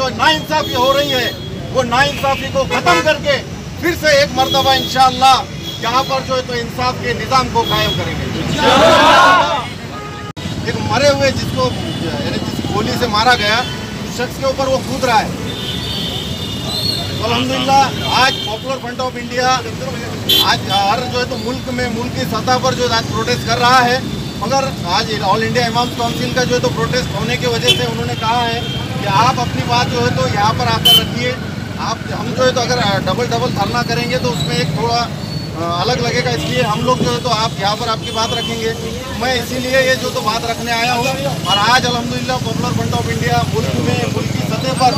जो नाइंसाफी हो रही है वो नाइंसाफी को खत्म करके फिर से एक मर्तबा इंशाअल्लाह यहाँ पर जो है तो इंसाफ के निज़ाम को कायम करेंगे। एक मरे हुए जिसको जिस गोली से मारा गया उस शख्स के ऊपर वो कूद रहा है। तो अल्हम्दुलिल्लाह आज पॉपुलर फ्रंट ऑफ इंडिया आज हर जो है तो मुल्क की सतह पर जो आज प्रोटेस्ट कर रहा है, मगर आज ऑल इंडिया इमाम्स काउंसिल का जो है तो प्रोटेस्ट होने की वजह से उन्होंने कहा है कि आप अपनी बात जो है तो यहाँ पर आकर रखिए। हम जो है तो अगर डबल धरना करेंगे तो उसमें एक थोड़ा अलग लगेगा, इसलिए हम लोग जो है तो आप यहाँ पर आपकी बात रखेंगे। मैं इसीलिए ये जो तो बात रखने आया हूँ। और आज अल्हम्दुलिल्लाह पॉपुलर फ्रंट ऑफ इंडिया मुल्क की सतह पर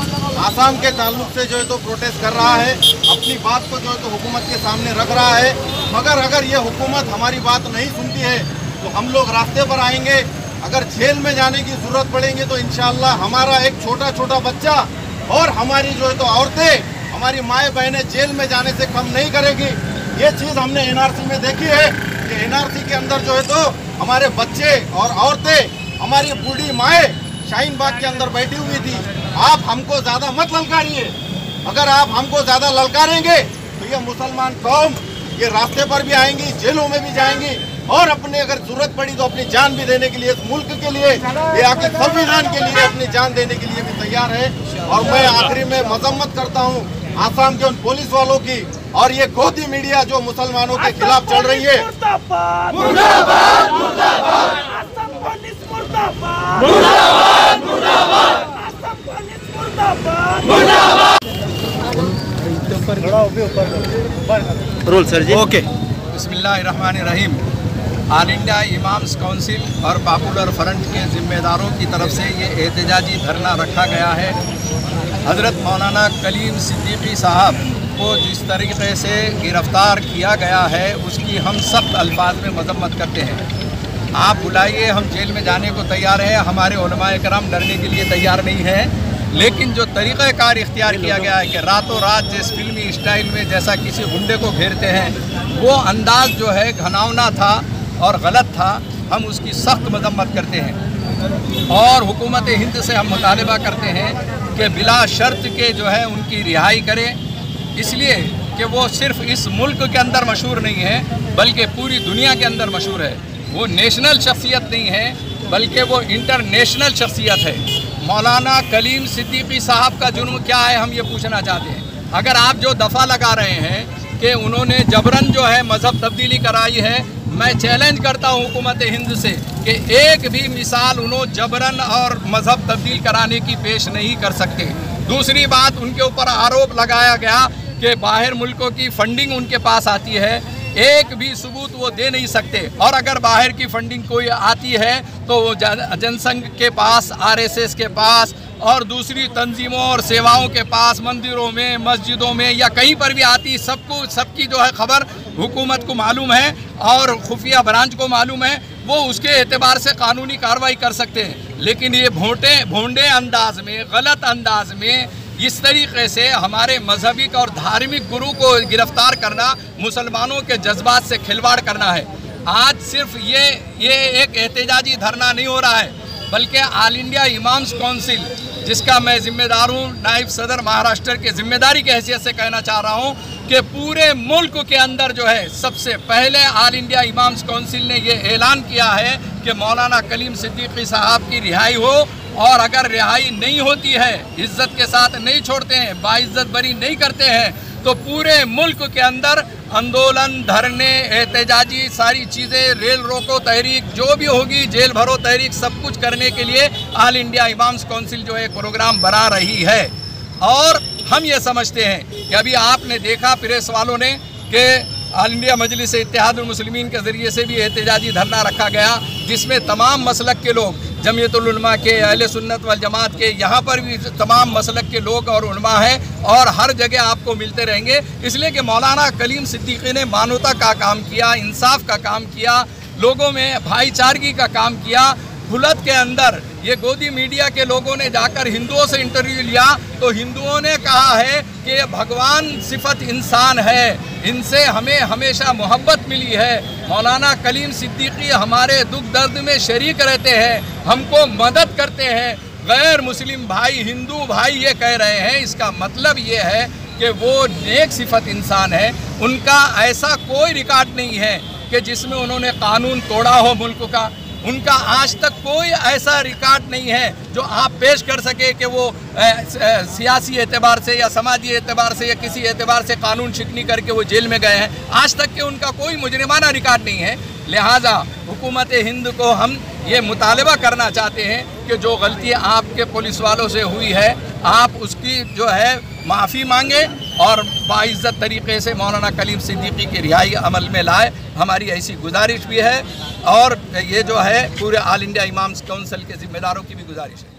आसाम के ताल्लुक से जो है तो प्रोटेस्ट कर रहा है, अपनी बात को जो है तो हुकूमत के सामने रख रहा है। मगर अगर ये हुकूमत हमारी बात नहीं सुनती है तो हम लोग रास्ते पर आएंगे। अगर जेल में जाने की ज़रूरत पड़ेगी तो इंशाअल्लाह हमारा एक छोटा बच्चा और हमारी जो है तो औरतें, हमारी माएँ बहनें जेल में जाने से कम नहीं करेगी। ये चीज़ हमने एनआरसी में देखी है कि एनआरसी के अंदर जो है तो हमारे बच्चे और औरतें, हमारी बूढ़ी माएँ शाहीन बाग के अंदर बैठी हुई थी। आप हमको ज़्यादा मत ललकारिए। अगर आप हमको ज़्यादा ललकारेंगे तो ये मुसलमान कौम ये रास्ते पर भी आएंगी, जेलों में भी जाएंगी और अपने अगर जरूरत पड़ी तो अपनी जान भी देने के लिए, इस मुल्क के लिए, ये आपके संविधान के लिए अपनी जान देने के लिए भी तैयार है। और मैं आखिरी में मजम्मत करता हूँ आसाम के उन पुलिस वालों की और ये गोदी मीडिया जो मुसलमानों के खिलाफ चल रही है। मुर्दाबाद, मुर्दाबाद, मुर्दाबाद, असम पुलिस मुर्दाबाद, मुर्दाबाद, मुर्दाबाद, असम पुलिस मुर्दाबाद, मुर्दाबाद। रोल सर जी। ओके। बिस्मिल्लाहिर्रहमानिर्रहीम। ऑल इंडिया इमाम्स काउंसिल और पॉपुलर फ्रंट के ज़िम्मेदारों की तरफ से ये एहतजाजी धरना रखा गया है। हज़रत मौलाना कलीम सिद्दीकी साहब को जिस तरीके से गिरफ़्तार किया गया है उसकी हम सख्त अल्फाज में मजम्मत करते हैं। आप बुलाइए, हम जेल में जाने को तैयार हैं, हमारे उलमाए कराम डरने के लिए तैयार नहीं है। लेकिन जो तरीक़ाकार इख्तियार किया गया है कि रातों रात जिस फिल्मी स्टाइल में जैसा किसी गुंडे को घेरते हैं, वो अंदाज़ जो है घनावना था और गलत था। हम उसकी सख्त मजम्मत करते हैं और हुकूमत हिंद से हम मुतालबा करते हैं कि बिला शर्त के जो है उनकी रिहाई करें, इसलिए कि वो सिर्फ़ इस मुल्क के अंदर मशहूर नहीं है बल्कि पूरी दुनिया के अंदर मशहूर है। वो नेशनल शख्सियत नहीं है बल्कि वो इंटरनेशनल शख्सियत है। मौलाना कलीम सिद्दीकी साहब का जुर्म क्या है, हम ये पूछना चाहते हैं। अगर आप जो दफ़ा लगा रहे हैं कि उन्होंने जबरन जो है मज़हब तब्दीली कराई है, मैं चैलेंज करता हूँ हुकूमत हिंद से कि एक भी मिसाल उन्होंने जबरन और मज़हब तब्दील कराने की पेश नहीं कर सकते। दूसरी बात, उनके ऊपर आरोप लगाया गया कि बाहर मुल्कों की फंडिंग उनके पास आती है, एक भी सबूत वो दे नहीं सकते। और अगर बाहर की फंडिंग कोई आती है तो वो जनसंघ के पास, आरएसएस के पास और दूसरी तंजीमों और सेवाओं के पास, मंदिरों में, मस्जिदों में या कहीं पर भी आती, सबकी जो है खबर हुकूमत को मालूम है और खुफिया ब्रांच को मालूम है। वो उसके एतबार से कानूनी कार्रवाई कर सकते हैं। लेकिन ये भोंडे अंदाज में, गलत अंदाज में इस तरीके से हमारे मजहबी और धार्मिक गुरु को गिरफ्तार करना मुसलमानों के जज्बात से खिलवाड़ करना है। आज सिर्फ ये एक एहतजाजी धरना नहीं हो रहा है बल्कि ऑल इंडिया इमाम्स काउंसिल, जिसका मैं जिम्मेदार हूँ, नायब सदर महाराष्ट्र के जिम्मेदारी की हैसियत से कहना चाह रहा हूँ कि पूरे मुल्क के अंदर जो है सबसे पहले ऑल इंडिया इमाम्स काउंसिल ने ये ऐलान किया है कि मौलाना कलीम सिद्दीकी साहब की रिहाई हो, और अगर रिहाई नहीं होती है, इज्जत के साथ नहीं छोड़ते हैं, बाइज्जत बरी नहीं करते हैं, तो पूरे मुल्क के अंदर आंदोलन, धरने, एहतजाजी, सारी चीज़ें, रेल रोको तहरीक जो भी होगी, जेल भरो तहरीक, सब कुछ करने के लिए ऑल इंडिया इमाम्स काउंसिल जो एक प्रोग्राम बना रही है। और हम ये समझते हैं कि अभी आपने देखा प्रेस वालों ने कि ऑल इंडिया मजलिस इत्तेहादुल मुस्लिमीन के ज़रिए से भी एहतजाजी धरना रखा गया, जिसमें तमाम मसलक के लोग, जमीयतुल उलमा के, अहले सुन्नत वल जमात के, यहाँ पर भी तमाम मसलक के लोग और उलमा हैं और हर जगह आपको मिलते रहेंगे। इसलिए कि मौलाना कलीम सिद्दीकी ने मानवता का काम किया, इंसाफ का काम किया, लोगों में भाईचारगी का काम किया। हुलत के अंदर ये गोदी मीडिया के लोगों ने जाकर हिंदुओं से इंटरव्यू लिया तो हिंदुओं ने कहा है कि भगवान सिफत इंसान है, इनसे हमें हमेशा मोहब्बत मिली है। मौलाना कलीम सिद्दीकी हमारे दुख दर्द में शरीक रहते हैं, हमको मदद करते हैं। गैर मुस्लिम भाई, हिंदू भाई ये कह रहे हैं, इसका मतलब ये है कि वो नेक सिफत इंसान है। उनका ऐसा कोई रिकॉर्ड नहीं है कि जिसमें उन्होंने कानून तोड़ा हो मुल्क का। उनका आज तक कोई ऐसा रिकॉर्ड नहीं है जो आप पेश कर सके कि वो सियासी एतबार से या समाजी एतबार से या किसी एतबार से कानून शिकनी करके वो जेल में गए हैं। आज तक के उनका कोई मुजरिमाना रिकॉर्ड नहीं है। लिहाजा हुकूमत हिंद को हम ये मुतालबा करना चाहते हैं कि जो गलती आपके पुलिस वालों से हुई है, आप उसकी जो है माफ़ी मांगे और बाइज़्ज़त तरीके से मौलाना कलीम सिद्दीकी की रिहाई अमल में लाए। हमारी ऐसी गुजारिश भी है और ये जो है पूरे ऑल इंडिया इमाम्स काउंसिल के ज़िम्मेदारों की भी गुजारिश है।